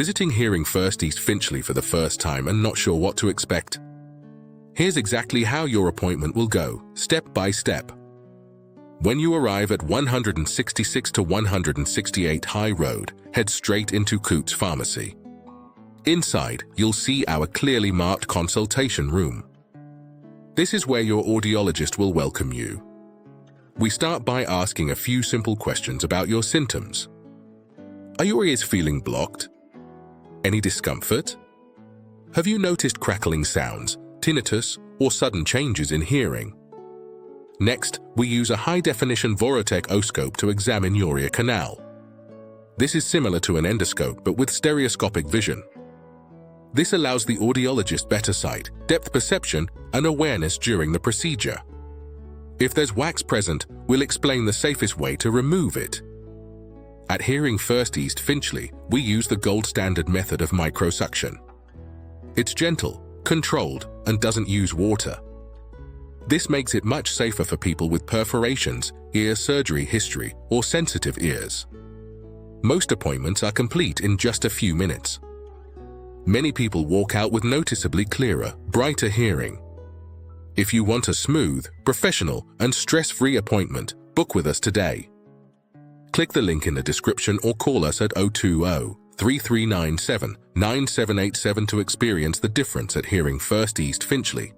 Visiting Hearing First East Finchley for the first time and not sure what to expect? Here's exactly how your appointment will go, step by step. When you arrive at 166 to 168 High Road, head straight into Cootes Pharmacy. Inside, you'll see our clearly marked consultation room. This is where your audiologist will welcome you. We start by asking a few simple questions about your symptoms. Are your ears feeling blocked? Any discomfort? Have you noticed crackling sounds, tinnitus, or sudden changes in hearing? Next, we use a high-definition Vorotec otoscope to examine your ear canal. This is similar to an endoscope but with stereoscopic vision. This allows the audiologist better sight, depth perception, and awareness during the procedure. If there's wax present, we'll explain the safest way to remove it. At Hearing First East Finchley, we use the gold standard method of microsuction. It's gentle, controlled, and doesn't use water. This makes it much safer for people with perforations, ear surgery history, or sensitive ears. Most appointments are complete in just a few minutes. Many people walk out with noticeably clearer, brighter hearing. If you want a smooth, professional, and stress-free appointment, book with us today. Click the link in the description or call us at 020-3397-9787 to experience the difference at Hearing First East Finchley.